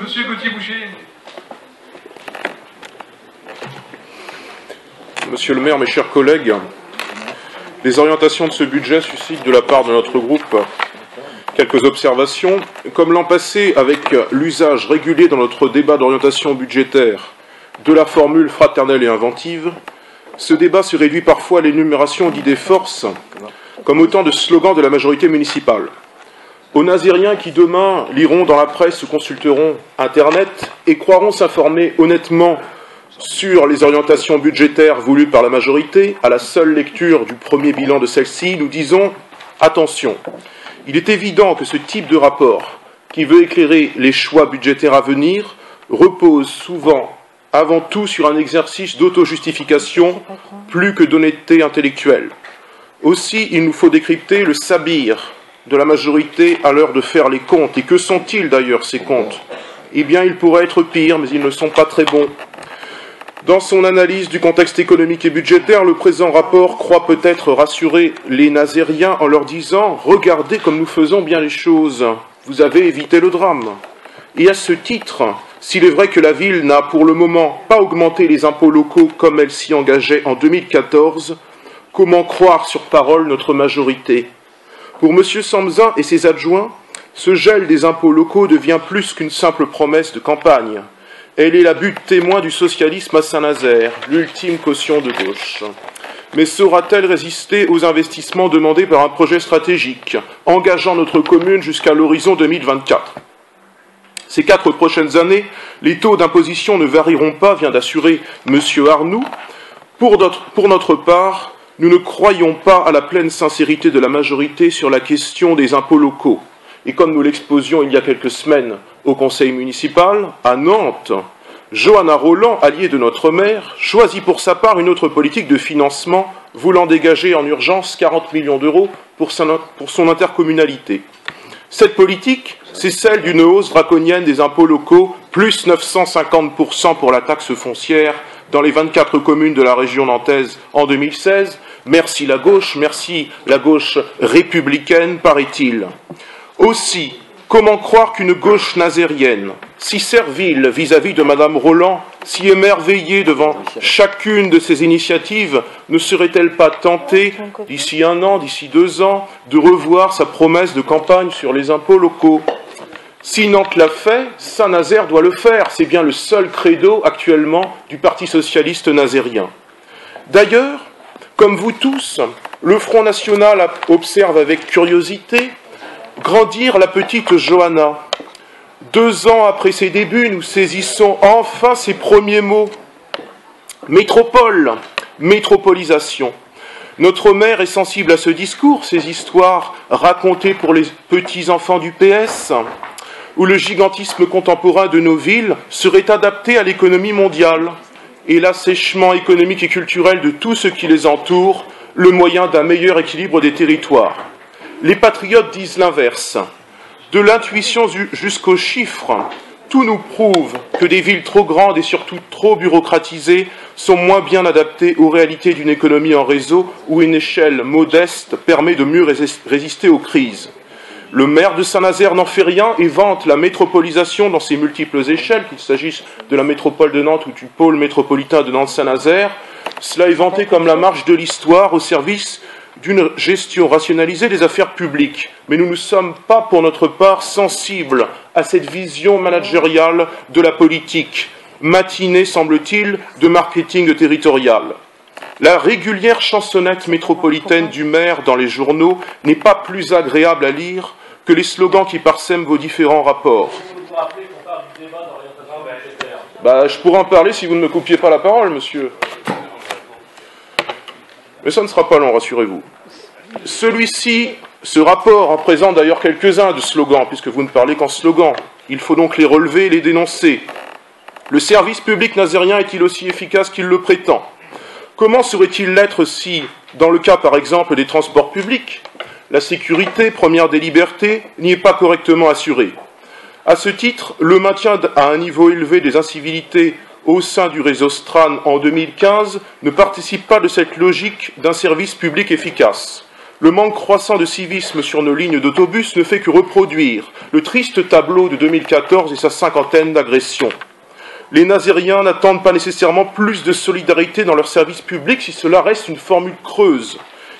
Monsieur Gauthier-Boucher. Monsieur le maire, mes chers collègues, les orientations de ce budget suscitent de la part de notre groupe quelques observations. Comme l'an passé, avec l'usage régulier dans notre débat d'orientation budgétaire de la formule fraternelle et inventive, ce débat se réduit parfois à l'énumération d'idées forces, comme autant de slogans de la majorité municipale. Aux nazériens qui demain liront dans la presse ou consulteront Internet et croiront s'informer honnêtement sur les orientations budgétaires voulues par la majorité, à la seule lecture du premier bilan de celle-ci, nous disons « Attention, il est évident que ce type de rapport, qui veut éclairer les choix budgétaires à venir, repose souvent avant tout sur un exercice d'auto-justification plus que d'honnêteté intellectuelle. Aussi, il nous faut décrypter le sabir de la majorité à l'heure de faire les comptes. Et que sont-ils d'ailleurs, ces comptes? Eh bien, ils pourraient être pires, mais ils ne sont pas très bons. Dans son analyse du contexte économique et budgétaire, le présent rapport croit peut-être rassurer les nazériens en leur disant « Regardez comme nous faisons bien les choses, vous avez évité le drame ». Et à ce titre, s'il est vrai que la ville n'a pour le moment pas augmenté les impôts locaux comme elle s'y engageait en 2014, comment croire sur parole notre majorité? Pour M. Samzin et ses adjoints, ce gel des impôts locaux devient plus qu'une simple promesse de campagne. Elle est la butte témoin du socialisme à Saint-Nazaire, l'ultime caution de gauche. Mais saura-t-elle résister aux investissements demandés par un projet stratégique, engageant notre commune jusqu'à l'horizon 2024? Ces 4 prochaines années, les taux d'imposition ne varieront pas, vient d'assurer M. Arnoux. Pour notre part, nous ne croyons pas à la pleine sincérité de la majorité sur la question des impôts locaux. Et comme nous l'exposions il y a quelques semaines au conseil municipal, à Nantes, Johanna Roland, alliée de notre maire, choisit pour sa part une autre politique de financement, voulant dégager en urgence 40 millions d'euros pour son intercommunalité. Cette politique, c'est celle d'une hausse draconienne des impôts locaux, plus 950% pour la taxe foncière dans les 24 communes de la région nantaise en 2016. Merci la gauche républicaine, paraît-il. Aussi, comment croire qu'une gauche nazérienne, si servile vis-à-vis de Madame Roland, si émerveillée devant chacune de ses initiatives, ne serait-elle pas tentée, d'ici 1 an, d'ici 2 ans, de revoir sa promesse de campagne sur les impôts locaux? Si Nantes l'a fait, Saint-Nazaire doit le faire. C'est bien le seul credo actuellement du Parti socialiste nazérien. D'ailleurs, comme vous tous, le Front National observe avec curiosité grandir la petite Johanna. 2 ans après ses débuts, nous saisissons enfin ses premiers mots. Métropole, métropolisation. Notre maire est sensible à ce discours, ces histoires racontées pour les petits-enfants du PS, où le gigantisme contemporain de nos villes serait adapté à l'économie mondiale et l'assèchement économique et culturel de tout ce qui les entoure, le moyen d'un meilleur équilibre des territoires. Les patriotes disent l'inverse. De l'intuition jusqu'aux chiffres, tout nous prouve que des villes trop grandes et surtout trop bureaucratisées sont moins bien adaptées aux réalités d'une économie en réseau où une échelle modeste permet de mieux résister aux crises. Le maire de Saint-Nazaire n'en fait rien et vante la métropolisation dans ses multiples échelles, qu'il s'agisse de la métropole de Nantes ou du pôle métropolitain de Nantes-Saint-Nazaire. Cela est vanté comme la marche de l'histoire au service d'une gestion rationalisée des affaires publiques. Mais nous ne sommes pas, pour notre part, sensibles à cette vision managériale de la politique, matinée, semble-t-il, de marketing territorial. La régulière chansonnette métropolitaine du maire dans les journaux n'est pas plus agréable à lire que les slogans qui parsèment vos différents rapports. Je pourrais en parler si vous ne me coupiez pas la parole, monsieur. Mais ça ne sera pas long, rassurez-vous. Ce rapport en présente d'ailleurs quelques-uns de slogans, puisque vous ne parlez qu'en slogans. Il faut donc les relever et les dénoncer. Le service public nazérien est-il aussi efficace qu'il le prétend? Comment serait-il l'être si, dans le cas par exemple des transports publics, la sécurité, première des libertés, n'y est pas correctement assurée? À ce titre, le maintien à un niveau élevé des incivilités au sein du réseau Stran en 2015 ne participe pas de cette logique d'un service public efficace. Le manque croissant de civisme sur nos lignes d'autobus ne fait que reproduire le triste tableau de 2014 et sa cinquantaine d'agressions. Les Nazériens n'attendent pas nécessairement plus de solidarité dans leur service public si cela reste une formule creuse.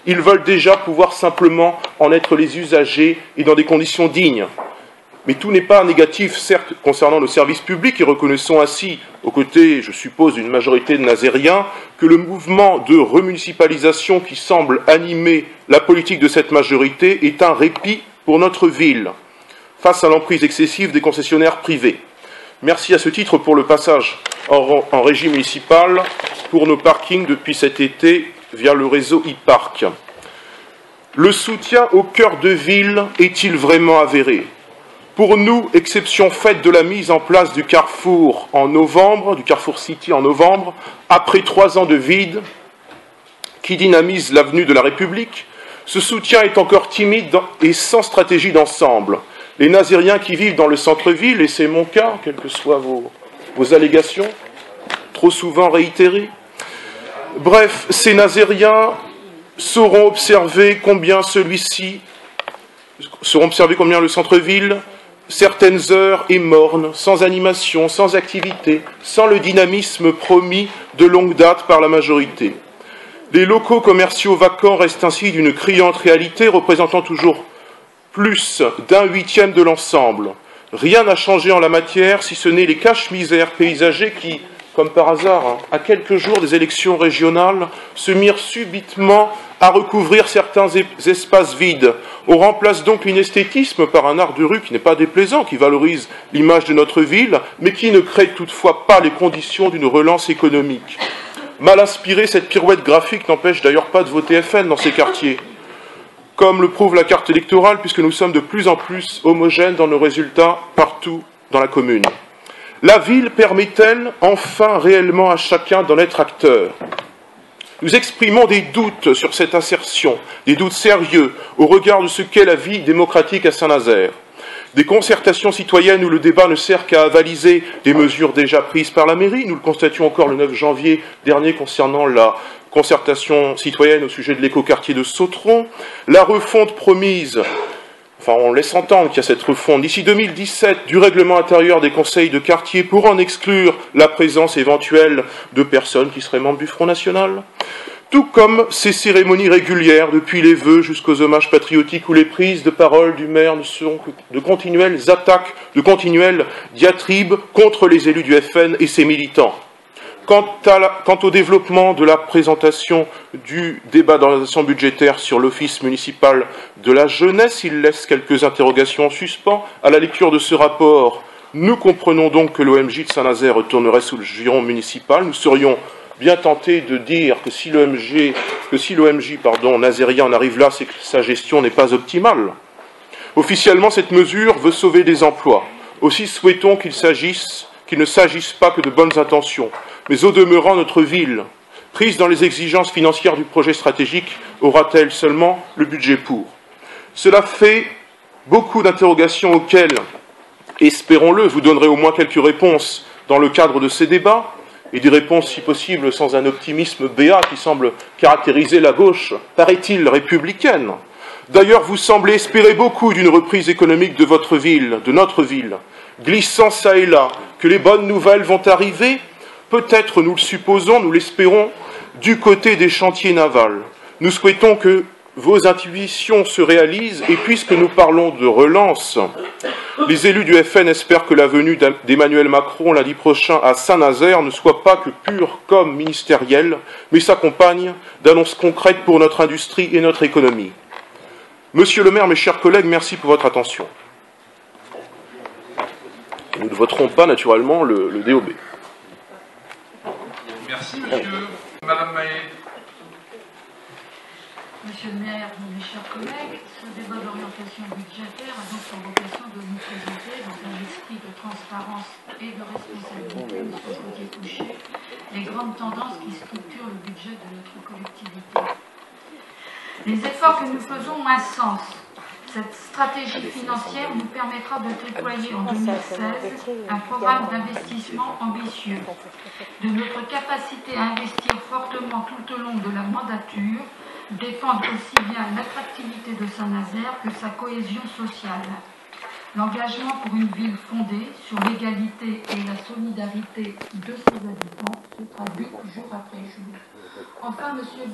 Ils veulent déjà pouvoir simplement en être les usagers et dans des conditions dignes. Mais tout n'est pas négatif, certes, concernant nos services publics, et reconnaissons ainsi, aux côtés, je suppose, d'une majorité de Nazériens, que le mouvement de remunicipalisation qui semble animer la politique de cette majorité est un répit pour notre ville, face à l'emprise excessive des concessionnaires privés. Merci à ce titre pour le passage en régie municipale pour nos parkings depuis cet été via le réseau e-Park. Le soutien au cœur de ville est-il vraiment avéré ? Pour nous, exception faite de la mise en place du Carrefour en novembre, du Carrefour City en novembre, après 3 ans de vide qui dynamise l'avenue de la République, ce soutien est encore timide et sans stratégie d'ensemble. Les Nazériens qui vivent dans le centre-ville, et c'est mon cas, quelles que soient vos allégations, trop souvent réitérées, bref, ces Nazériens sauront observer combien le centre-ville, certaines heures, est morne, sans animation, sans activité, sans le dynamisme promis de longue date par la majorité. Les locaux commerciaux vacants restent ainsi d'une criante réalité, représentant toujours plus d'1/8 de l'ensemble. Rien n'a changé en la matière, si ce n'est les cache-misères paysagers qui, comme par hasard, à quelques jours des élections régionales, se mirent subitement à recouvrir certains espaces vides. On remplace donc l'inesthétisme par un art de rue qui n'est pas déplaisant, qui valorise l'image de notre ville, mais qui ne crée toutefois pas les conditions d'une relance économique. Mal inspirée, cette pirouette graphique n'empêche d'ailleurs pas de voter FN dans ces quartiers, comme le prouve la carte électorale, puisque nous sommes de plus en plus homogènes dans nos résultats partout dans la commune. La ville permet-elle enfin réellement à chacun d'en être acteur ? Nous exprimons des doutes sur cette assertion, des doutes sérieux au regard de ce qu'est la vie démocratique à Saint-Nazaire. Des concertations citoyennes où le débat ne sert qu'à avaliser des mesures déjà prises par la mairie. Nous le constations encore le 9 janvier dernier concernant la concertation citoyenne au sujet de l'écoquartier de Sautron. La refonte promise, enfin on laisse entendre qu'il y a cette refonte d'ici 2017 du règlement intérieur des conseils de quartier pour en exclure la présence éventuelle de personnes qui seraient membres du Front National. Tout comme ces cérémonies régulières, depuis les vœux jusqu'aux hommages patriotiques où les prises de parole du maire ne sont que de continuelles attaques, de continuelles diatribes contre les élus du FN et ses militants. Quant au développement de la présentation du débat d'orientation budgétaire sur l'Office municipal de la jeunesse, il laisse quelques interrogations en suspens. À la lecture de ce rapport, nous comprenons donc que l'OMJ de Saint-Nazaire retournerait sous le giron municipal. Nous serions bien tenté de dire que si l'OMJ nazérien en arrive là, c'est que sa gestion n'est pas optimale. Officiellement, cette mesure veut sauver des emplois. Aussi souhaitons qu'il ne s'agisse pas que de bonnes intentions. Mais au demeurant, notre ville, prise dans les exigences financières du projet stratégique, aura-t-elle seulement le budget pour ? Cela fait beaucoup d'interrogations auxquelles, espérons-le, vous donnerez au moins quelques réponses dans le cadre de ces débats, et des réponses, si possible, sans un optimisme béat qui semble caractériser la gauche, paraît-il, républicaine. D'ailleurs, vous semblez espérer beaucoup d'une reprise économique de votre ville, de notre ville, glissant ça et là, que les bonnes nouvelles vont arriver, peut-être, nous le supposons, nous l'espérons, du côté des chantiers navals. Nous souhaitons que vos intuitions se réalisent, et puisque nous parlons de relance, les élus du FN espèrent que la venue d'Emmanuel Macron lundi prochain à Saint-Nazaire ne soit pas que pure com ministérielle, mais s'accompagne d'annonces concrètes pour notre industrie et notre économie. Monsieur le maire, mes chers collègues, merci pour votre attention. Nous ne voterons pas naturellement le DOB. Merci, monsieur. Madame Maillet. Monsieur le maire, mes chers collègues, ce débat d'orientation budgétaire a donc pour vocation de nous présenter, dans un esprit de transparence et de responsabilité, monsieur Gauthier-Couchet, les grandes tendances qui structurent le budget de notre collectivité. Les efforts que nous faisons ont un sens. Cette stratégie financière nous permettra de déployer en 2016 un programme d'investissement ambitieux. De notre capacité à investir fortement tout au long de la mandature défendre aussi bien l'attractivité de Saint-Nazaire que sa cohésion sociale. L'engagement pour une ville fondée sur l'égalité et la solidarité de ses habitants se traduit jour après jour. Enfin, Monsieur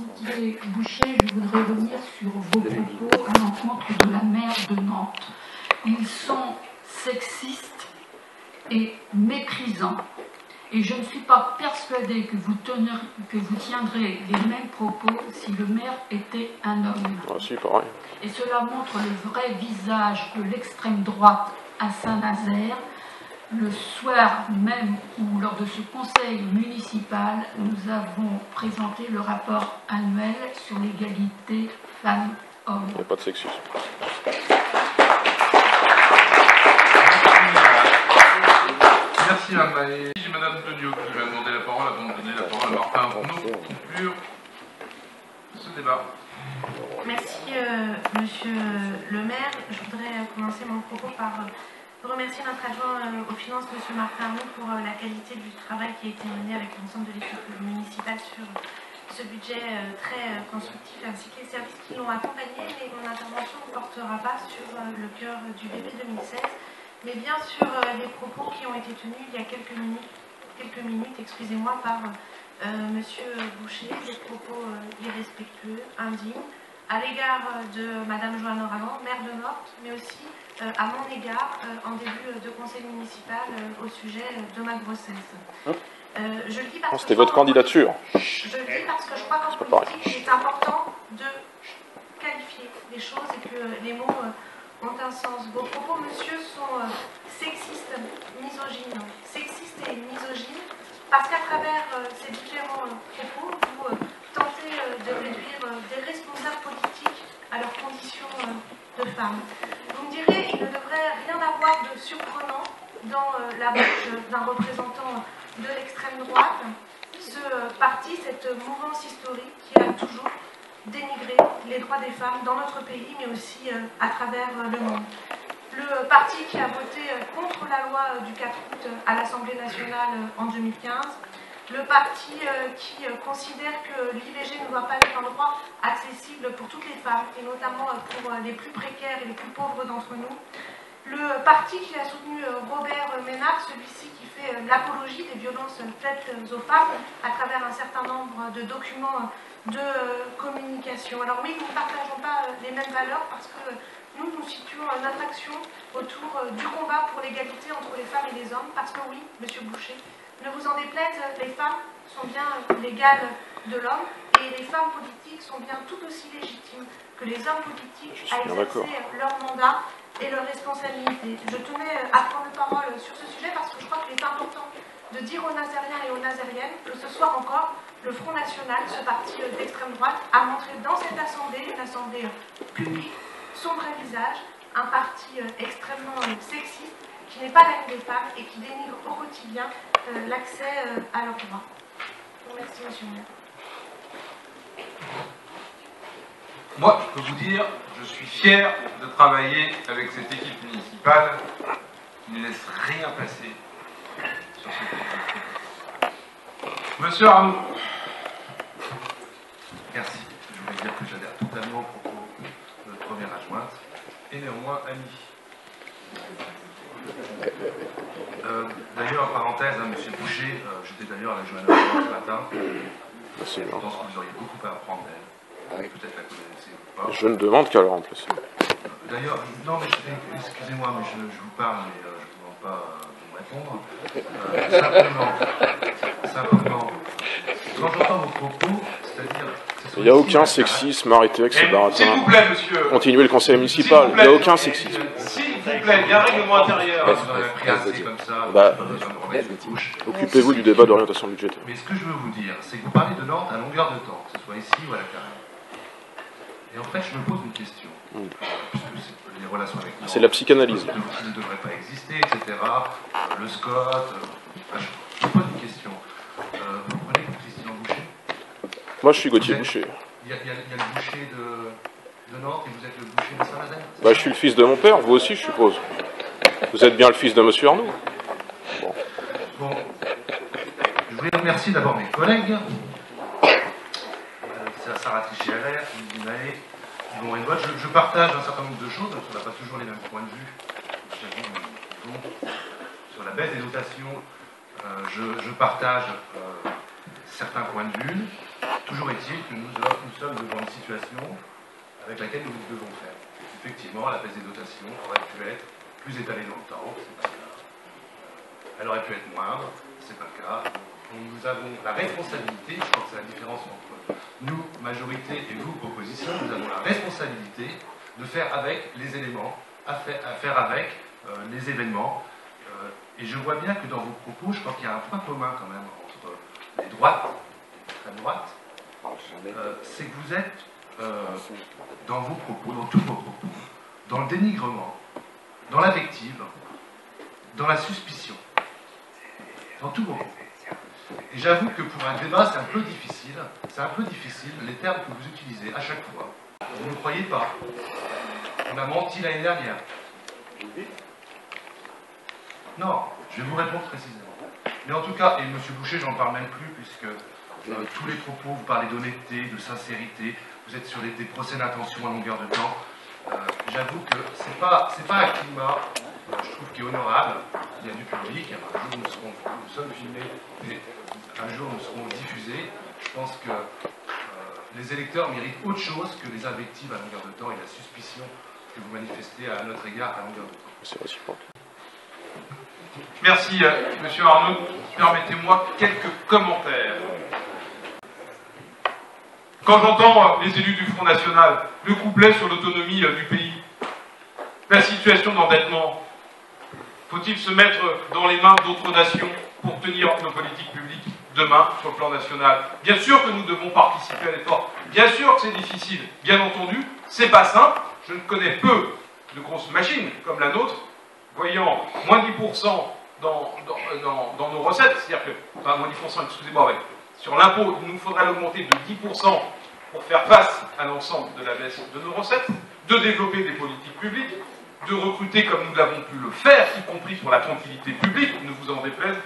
Boucher, je voudrais revenir sur vos propos à l'encontre de la maire de Nantes. Ils sont sexistes et méprisants. Et je ne suis pas persuadée que vous tiendrez les mêmes propos si le maire était un homme. Ah, si, pareil. Et cela montre le vrai visage de l'extrême droite à Saint-Nazaire. Le soir même où, lors de ce conseil municipal, nous avons présenté le rapport annuel sur l'égalité femmes-hommes. Il n'y a pas de sexisme. Merci Mme Maé. J'ai Mme Tonio qui va demander la parole avant de donner la parole à Martin Arnaud pour conclure ce débat. Merci Monsieur le maire. Je voudrais commencer mon propos par remercier notre adjoint aux finances, Monsieur Martin Arnaud, pour la qualité du travail qui a été mené avec l'ensemble de l'équipe municipale sur ce budget très constructif, ainsi que les services qui l'ont accompagné. Mais mon intervention ne portera pas sur le cœur du BP 2016, mais bien sur les propos qui ont été tenus il y a quelques minutes, excusez-moi, par Monsieur Boucher, des propos irrespectueux, indignes, à l'égard de Madame Joanne Oralan, maire de Nantes, mais aussi à mon égard en début de conseil municipal au sujet de ma grossesse. Je le dis parce que c'était votre candidature. Je le dis parce que je crois qu'en politique, il est important de qualifier les choses et que les mots ont un sens. Vos propos, monsieur, sont sexistes, misogynes. Sexistes et misogynes, parce qu'à travers ces différents propos, vous tentez de réduire des responsables politiques à leurs conditions de femmes. Vous me direz, il ne devrait rien avoir de surprenant dans la bouche d'un représentant de l'extrême droite, ce parti, cette mouvance historique qui a toujours dénigré les droits des femmes dans notre pays, mais aussi à travers le monde. Le parti qui a voté contre la loi du 4 août à l'Assemblée nationale en 2015, le parti qui considère que l'IVG ne doit pas être un droit accessible pour toutes les femmes, et notamment pour les plus précaires et les plus pauvres d'entre nous. Le parti qui a soutenu Robert Ménard, celui-ci qui fait l'apologie des violences faites aux femmes à travers un certain nombre de documents de communication. Alors oui, nous ne partageons pas les mêmes valeurs parce que nous situons notre action autour du combat pour l'égalité entre les femmes et les hommes, parce que oui, Monsieur Boucher, ne vous en déplaise, les femmes sont bien l'égale de l'homme et les femmes politiques sont bien tout aussi légitimes que les hommes politiques à exercer leur mandat et leurs responsabilités. Je tenais à prendre la parole sur ce sujet parce que je crois qu'il est important de dire aux Nazériens et aux Nazériennes que ce soir encore, le Front National, ce parti d'extrême droite, a montré dans cette assemblée, une assemblée publique, son vrai visage, un parti extrêmement sexiste, qui n'est pas l'ami des femmes et qui dénigre au quotidien l'accès à leurs droits. Merci, monsieur le maire. Moi, je peux vous dire, je suis fier de travailler avec cette équipe municipale qui ne laisse rien passer sur cette équipe. Monsieur Arnaud. Merci. Je voulais dire que j'adhère totalement au propos de notre première adjointe et néanmoins amie. D'ailleurs, parenthèse, hein, monsieur Boucher, j'étais d'ailleurs à la Joanne Oralan ce matin. Je pense que vous auriez beaucoup à apprendre d'elle. Peut-être la connaissez ou pas. Je ne demande qu'à le remplacer. D'ailleurs, non, mais excusez-moi, mais je vous parle, mais je ne vous demande pas de me répondre. Simplement, quand j'entends vos propos, c'est-à-dire... Il n'y a aucun sexisme, arrêtez avec ce baratin. S'il vous plaît, monsieur. Continuez le conseil municipal, il n'y a aucun sexisme. S'il vous plaît, il y a un règlement intérieur. Vous en avez pris assez comme ça, Bah, pas besoin de remettre une couche. Occupez-vous du débat d'orientation budgétaire. Mais ce que je veux vous dire, c'est que vous parlez de Nantes à longueur de temps, que ce soit ici ou à la Carène. Et en fait, je me pose une question, puisque c'est les relations avec Nantes, C'est la psychanalyse. qui ne devrait pas exister, etc. Le SCOT, je me pose une question. Vous prenez Christian Boucher? Moi, je suis Gauthier Boucher. Il y a le Boucher de Nantes et vous êtes le Boucher de Saint-Nazaire? Bah, je suis le fils de mon père, vous aussi, je suppose. Vous êtes bien le fils de monsieur Arnaud. Bon, je voulais remercier d'abord mes collègues. Ça Sarah Trichet-Allaire, Yves Naé, Yvon Renvoise. Je partage un certain nombre de choses, on n'a pas toujours les mêmes points de vue. Sur la baisse des dotations, je partage certains points de vue. Toujours est-il que nous sommes devant une situation avec laquelle nous devons faire. Effectivement, la baisse des dotations aurait pu être plus étalée dans le temps, c'est pas le cas. Elle aurait pu être moindre, c'est pas le cas. Nous avons la responsabilité, je crois que c'est la différence entre nous, majorité, et vous, opposition, nous avons la responsabilité de faire avec les éléments, à faire avec les événements. Et je vois bien que dans vos propos, je crois qu'il y a un point commun quand même entre les droites, la droite, c'est que vous êtes dans vos propos, dans tous vos propos, dans le dénigrement, dans l'invective, dans la suspicion, dans tous vos propos. Et j'avoue que pour un débat, c'est un peu difficile, les termes que vous utilisez à chaque fois. Vous ne croyez pas. On a menti l'année dernière. Non, je vais vous répondre précisément. Mais en tout cas, et M. Boucher, j'en parle même plus, puisque tous les propos, vous parlez d'honnêteté, de sincérité, vous êtes sur des procès d'intention à longueur de temps. J'avoue que c'est pas un climat, je trouve, qui est honorable. Il y a du public, un jour nous sommes filmés, mais un jour nous serons diffusés. Je pense que les électeurs méritent autre chose que les invectives à longueur de temps et la suspicion que vous manifestez à notre égard à longueur de temps. C'est réciproque. Merci, Monsieur Arnaud. Permettez-moi quelques commentaires. Quand j'entends les élus du Front National, le couplet sur l'autonomie du pays, la situation d'endettement, faut-il se mettre dans les mains d'autres nations pour tenir nos politiques publiques demain sur le plan national? Bien sûr que nous devons participer à l'effort. Bien sûr que c'est difficile. Bien entendu, c'est pas simple. Je ne connais peu de grosses machines comme la nôtre, voyant moins 10% dans nos recettes, c'est-à-dire que, enfin moins 10%, excusez-moi, ouais, sur l'impôt, il nous faudrait l'augmenter de 10% pour faire face à l'ensemble de la baisse de nos recettes, de développer des politiques publiques, de recruter comme nous l'avons pu le faire, y compris sur la tranquillité publique, ne vous en déplaise,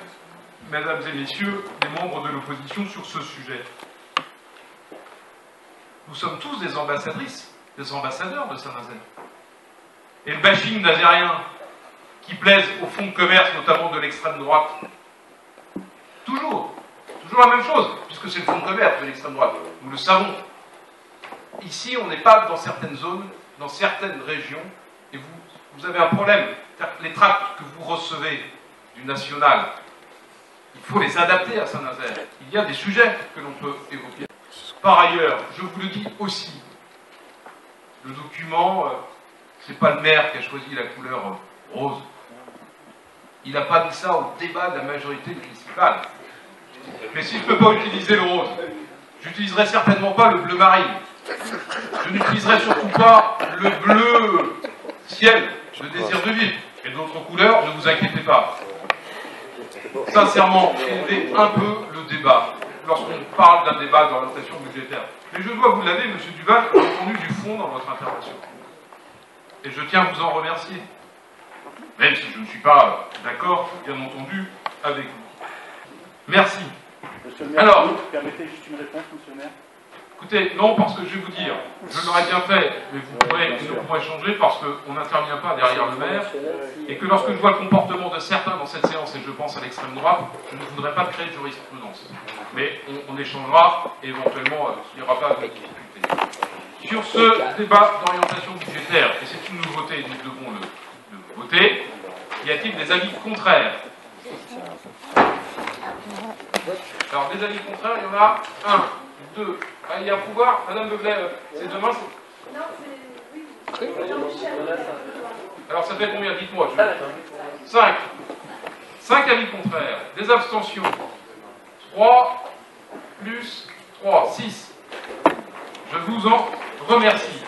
mesdames et messieurs, les membres de l'opposition sur ce sujet. Nous sommes tous des ambassadrices, des ambassadeurs de Saint-Nazaire. Et le bashing nazérien qui plaise au fonds de commerce, notamment de l'extrême droite, toujours la même chose, puisque c'est le fonds de commerce de l'extrême droite, nous le savons. Ici, on n'est pas dans certaines zones, dans certaines régions, et vous avez un problème. Les tracts que vous recevez du national, il faut les adapter à Saint-Nazaire. Il y a des sujets que l'on peut évoquer. Par ailleurs, je vous le dis aussi, le document, c'est pas le maire qui a choisi la couleur rose. Il n'a pas mis ça au débat de la majorité municipale. Mais si je ne peux pas utiliser le rose, j'utiliserai certainement pas le bleu marine. Je n'utiliserai surtout pas le bleu ciel, le désir de vivre. Et d'autres couleurs, ne vous inquiétez pas. Sincèrement, élevez un peu le débat lorsqu'on parle d'un débat d'orientation budgétaire. Mais je dois vous l'avouer, M. Duval, j'ai entendu du fond dans votre intervention. Et je tiens à vous en remercier. Même si je ne suis pas d'accord, bien entendu, avec vous. Merci. Monsieur le maire, alors, permettez juste une réponse, monsieur le maire. Écoutez, non, parce que je vais vous dire, je l'aurais bien fait, mais nous pourrons échanger parce qu'on n'intervient pas derrière le maire, et que lorsque je vois le comportement de certains dans cette séance, et je pense à l'extrême droite, je ne voudrais pas créer de jurisprudence. Mais on échangera, et éventuellement, il n'y aura pas de difficulté. Sur ce débat d'orientation budgétaire, et c'est une nouveauté, nous devons le voter, y a-t-il des avis contraires? Alors, des avis contraires, il y en a 1, 2. Ah, il y a un pouvoir, Madame Beglet, c'est demain? Non, c'est... Oui. Alors, ça fait combien? Dites-moi. 5. 5 avis contraires. Des abstentions. 3 plus 3, 6. Je vous en remercie.